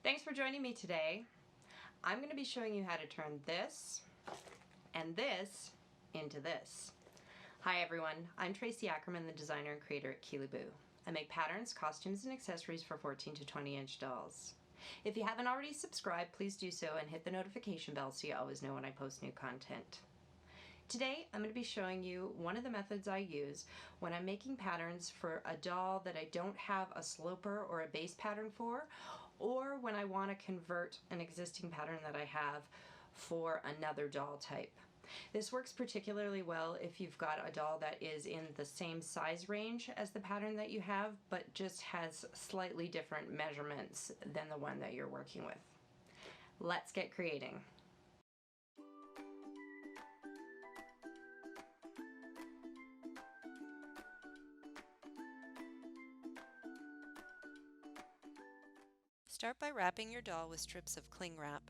Thanks for joining me today. I'm going to be showing you how to turn this and this into this. Hi everyone, I'm Tracy Ackerman, the designer and creator at Keelyboo. I make patterns, costumes, and accessories for 14 to 20 inch dolls. If you haven't already subscribed, please do so and hit the notification bell so you always know when I post new content. Today, I'm going to be showing you one of the methods I use when I'm making patterns for a doll that I don't have a sloper or a base pattern for, or when I want to convert an existing pattern that I have for another doll type. This works particularly well if you've got a doll that is in the same size range as the pattern that you have, but just has slightly different measurements than the one that you're working with. Let's get creating. Start by wrapping your doll with strips of cling wrap.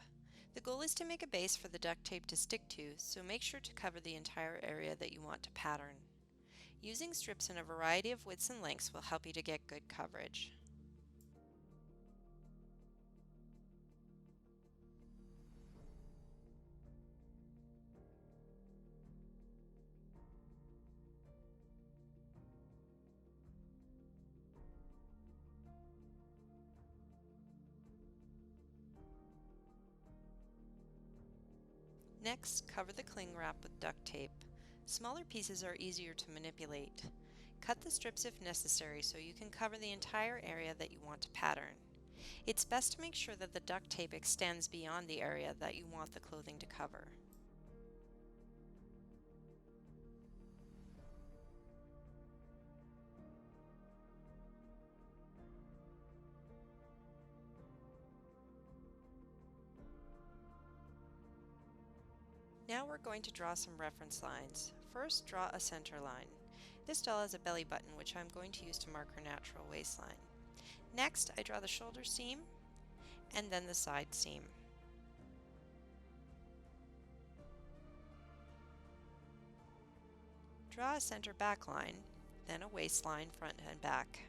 The goal is to make a base for the duct tape to stick to, so make sure to cover the entire area that you want to pattern. Using strips in a variety of widths and lengths will help you to get good coverage. Next, cover the cling wrap with duct tape. Smaller pieces are easier to manipulate. Cut the strips if necessary so you can cover the entire area that you want to pattern. It's best to make sure that the duct tape extends beyond the area that you want the clothing to cover. Now we're going to draw some reference lines. First, draw a center line. This doll has a belly button, which I'm going to use to mark her natural waistline. Next, I draw the shoulder seam and then the side seam. Draw a center back line, then a waistline front and back.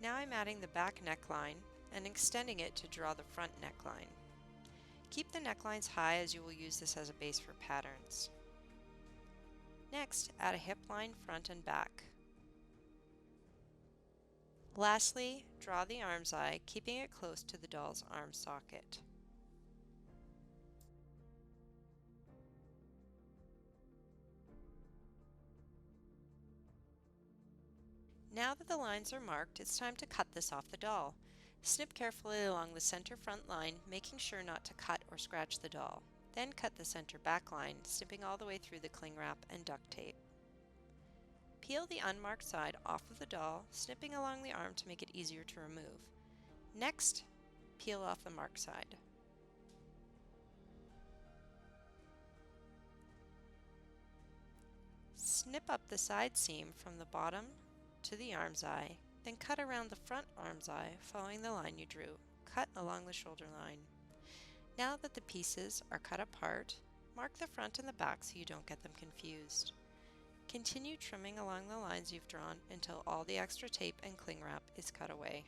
Now I'm adding the back neckline and extending it to draw the front neckline. Keep the necklines high as you will use this as a base for patterns. Next, add a hip line front and back. Lastly, draw the arm's eye, keeping it close to the doll's arm socket. Now that the lines are marked, it's time to cut this off the doll. Snip carefully along the center front line, making sure not to cut or scratch the doll. Then cut the center back line, snipping all the way through the cling wrap and duct tape. Peel the unmarked side off of the doll, snipping along the arm to make it easier to remove. Next, peel off the marked side. Snip up the side seam from the bottom to the arm's eye, then cut around the front arm's eye following the line you drew. Cut along the shoulder line. Now that the pieces are cut apart, mark the front and the back so you don't get them confused. Continue trimming along the lines you've drawn until all the extra tape and cling wrap is cut away.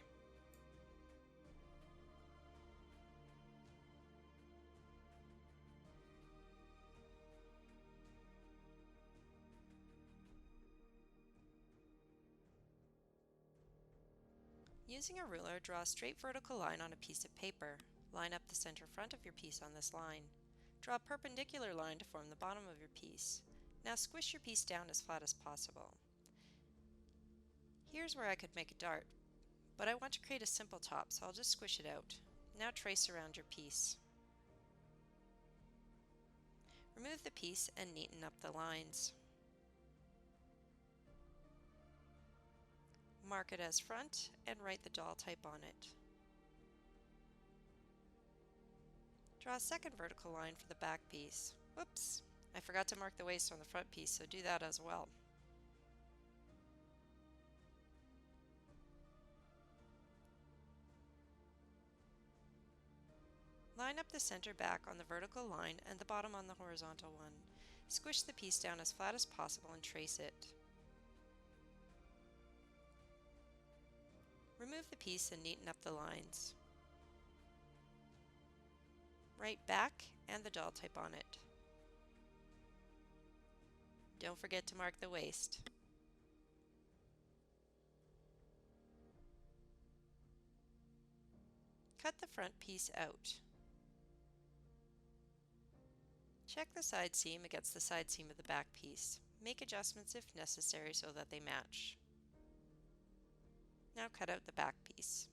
Using a ruler, draw a straight vertical line on a piece of paper. Line up the center front of your piece on this line. Draw a perpendicular line to form the bottom of your piece. Now squish your piece down as flat as possible. Here's where I could make a dart, but I want to create a simple top, so I'll just squish it out. Now trace around your piece. Remove the piece and neaten up the lines. Mark it as front and write the doll type on it. Draw a second vertical line for the back piece. Whoops! I forgot to mark the waist on the front piece, so do that as well. Line up the center back on the vertical line and the bottom on the horizontal one. Squish the piece down as flat as possible and trace it. Remove the piece and neaten up the lines. Write back and the doll type on it. Don't forget to mark the waist. Cut the front piece out. Check the side seam against the side seam of the back piece. Make adjustments if necessary so that they match. Now cut out the back piece.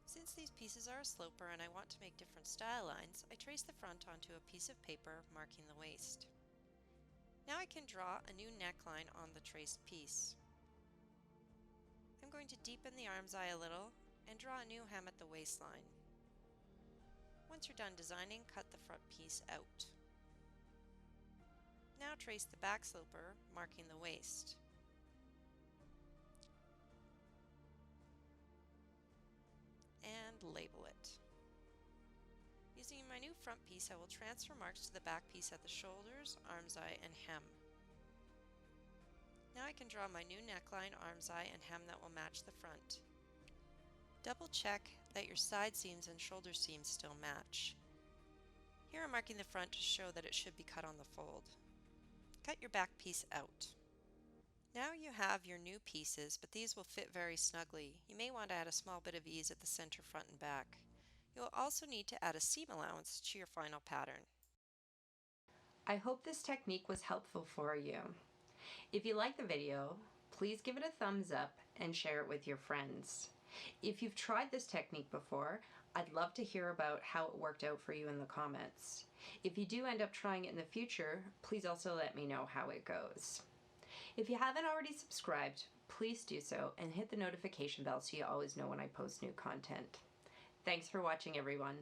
Since these pieces are a sloper and I want to make different style lines, I trace the front onto a piece of paper marking the waist. Now I can draw a new neckline on the traced piece. I'm going to deepen the arm's eye a little and draw a new hem at the waistline. Once you're done designing, cut the front piece out. Now trace the back sloper, marking the waist. And label it. Using my new front piece, I will transfer marks to the back piece at the shoulders, arm's eye, and hem. Now I can draw my new neckline, arm's eye, and hem that will match the front. Double check that your side seams and shoulder seams still match. Here I'm marking the front to show that it should be cut on the fold. Cut your back piece out. Now you have your new pieces, but these will fit very snugly. You may want to add a small bit of ease at the center, front, and back. You'll also need to add a seam allowance to your final pattern. I hope this technique was helpful for you. If you like the video, please give it a thumbs up and share it with your friends. If you've tried this technique before, I'd love to hear about how it worked out for you in the comments. If you do end up trying it in the future, please also let me know how it goes. If you haven't already subscribed, please do so and hit the notification bell so you always know when I post new content. Thanks for watching, everyone.